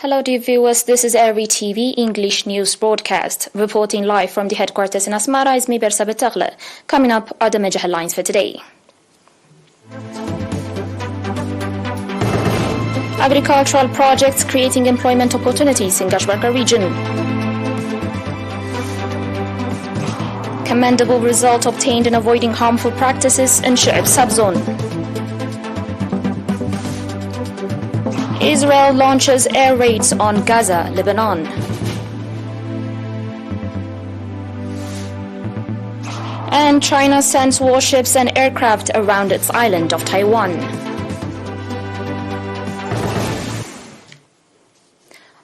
Hello dear viewers, this is ERi-TV English News Broadcast. Reporting live from the headquarters in Asmara is me Bersa Betagle. Coming up are the major headlines for today. Agricultural projects creating employment opportunities in Gashbarka region. Commendable result obtained in avoiding harmful practices in Shu'aib subzone. Israel launches air raids on Gaza, Lebanon. And China sends warships and aircraft around its island of Taiwan.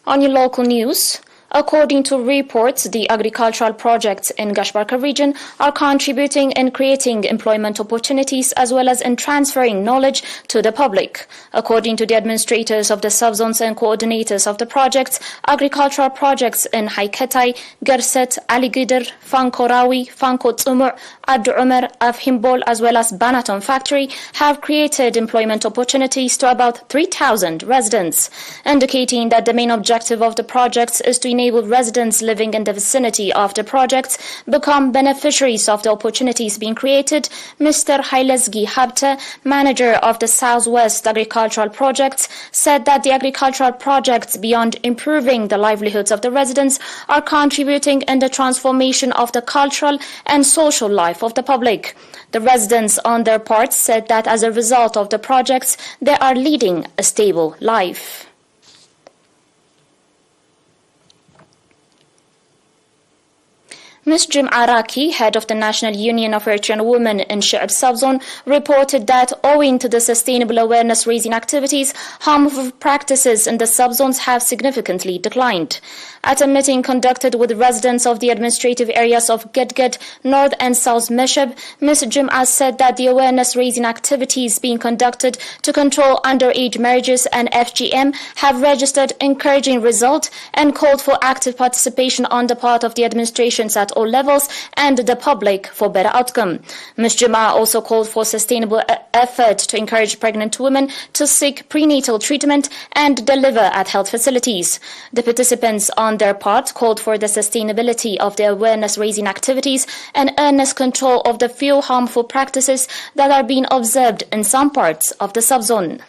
On your local news, according to reports, the agricultural projects in Gashbarka region are contributing in creating employment opportunities as well as in transferring knowledge to the public. According to the administrators of the subzones and coordinators of the projects, agricultural projects in Haiketai, Gerset, Ali Gider, Fankorawi, Fanko Tsumur, Ad Umar, Afhimbol as well as Banaton factory have created employment opportunities to about 3,000 residents, indicating that the main objective of the projects is to enable residents living in the vicinity of the projects become beneficiaries of the opportunities being created. Mr. Hailesgi Habte, manager of the Southwest Agricultural Projects, said that the agricultural projects, beyond improving the livelihoods of the residents, are contributing in the transformation of the cultural and social life of the public. The residents, on their part, said that as a result of the projects, they are leading a stable life. Ms. Jum'a Raki, head of the National Union of Eritrean Women in Shu'aib subzone, reported that owing to the sustainable awareness-raising activities, harmful practices in the subzones have significantly declined. At a meeting conducted with residents of the administrative areas of Gedged, North and South Mesheb, Ms. Jum'a said that the awareness-raising activities being conducted to control underage marriages and FGM have registered encouraging results and called for active participation on the part of the administrations at all levels and the public for better outcome. Ms. Jum'a also called for sustainable effort to encourage pregnant women to seek prenatal treatment and deliver at health facilities. The participants on their part called for the sustainability of the awareness-raising activities and earnest control of the few harmful practices that are being observed in some parts of the subzone.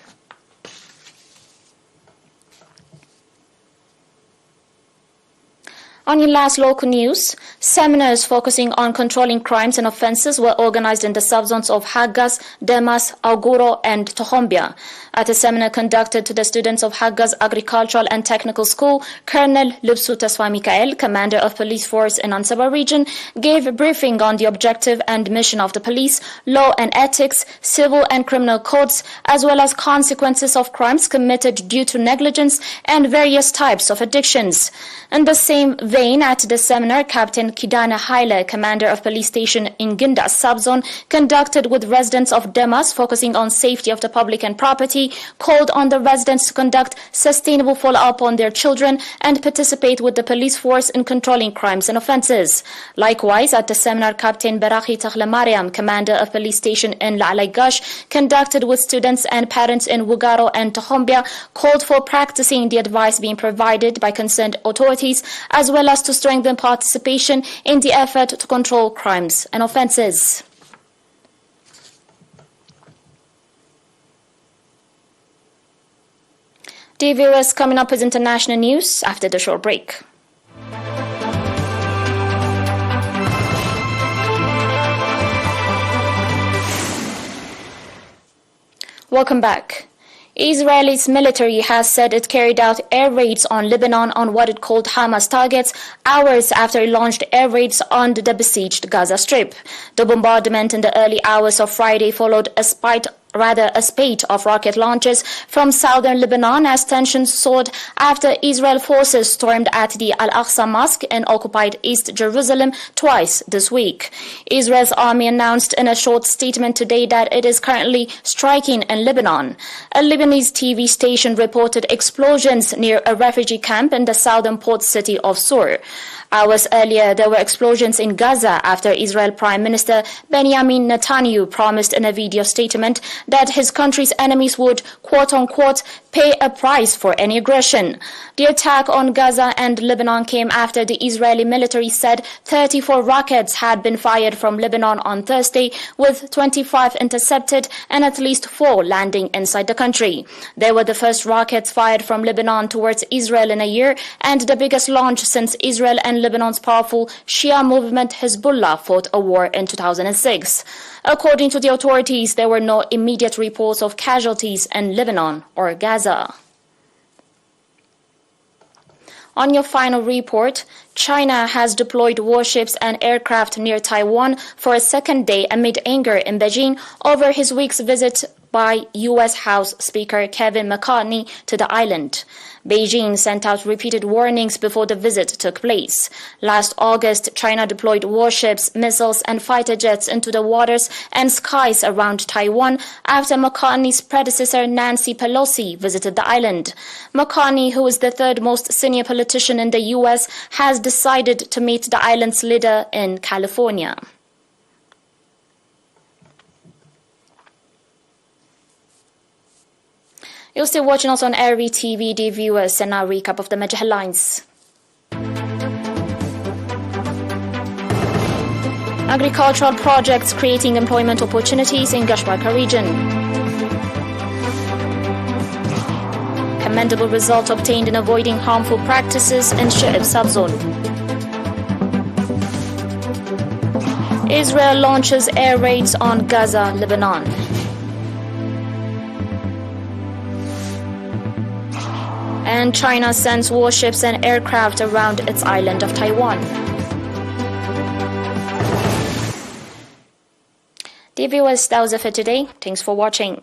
On your last local news, seminars focusing on controlling crimes and offences were organized in the subzones of Hagas, Demas, Auguro and Tohombia. At a seminar conducted to the students of Hagas Agricultural and Technical School, Colonel Lubsu Taswa Mikael, commander of police force in Ansaba region, gave a briefing on the objective and mission of the police, law and ethics, civil and criminal codes, as well as consequences of crimes committed due to negligence and various types of addictions. In the same vein, at the seminar, Captain Kidana Haile, commander of police station in Ginda subzone, conducted with residents of Demas, focusing on safety of the public and property, called on the residents to conduct sustainable follow-up on their children and participate with the police force in controlling crimes and offences. Likewise, at the seminar, Captain Barahi Takhla Mariam, commander of police station in La'alaigash, conducted with students and parents in Wugaro and Tohombia, called for practicing the advice being provided by concerned authorities, as well as to strengthen participation in the effort to control crimes and offences. Dear viewers, coming up is international news after the short break. Welcome back. Israel's military has said it carried out air raids on Lebanon on what it called Hamas targets hours after it launched air raids on the besieged Gaza Strip. The bombardment in the early hours of Friday followed a spate of rocket launches from southern Lebanon as tensions soared after Israel forces stormed at the Al-Aqsa Mosque in occupied East Jerusalem twice this week. Israel's army announced in a short statement today that it is currently striking in Lebanon. A Lebanese TV station reported explosions near a refugee camp in the southern port city of Sur. Hours earlier, there were explosions in Gaza after Israel Prime Minister Benjamin Netanyahu promised in a video statement that his country's enemies would, quote-unquote, pay a price for any aggression. The attack on Gaza and Lebanon came after the Israeli military said 34 rockets had been fired from Lebanon on Thursday, with 25 intercepted and at least 4 landing inside the country. They were the first rockets fired from Lebanon towards Israel in a year and the biggest launch since Israel and Lebanon's powerful Shia movement Hezbollah fought a war in 2006. According to the authorities, there were no immediate reports of casualties in Lebanon or Gaza. On your final report, China has deployed warships and aircraft near Taiwan for a second day amid anger in Beijing over his week's visit by U.S. House Speaker Kevin McCarthy to the island. Beijing sent out repeated warnings before the visit took place. Last August, China deployed warships, missiles, and fighter jets into the waters and skies around Taiwan after McCarthy's predecessor Nancy Pelosi visited the island. McCarthy, who is the third most senior politician in the U.S., has decided to meet the island's leader in California. You're still watching us on ERi-TV, dear viewers, and now recap of the major headlines. Agricultural projects creating employment opportunities in Gashbarka region. Commendable result obtained in avoiding harmful practices in Shu'aib subzone. Israel launches air raids on Gaza, Lebanon. And China sends warships and aircraft around its island of Taiwan. Dear viewers, that was it for today. Thanks for watching.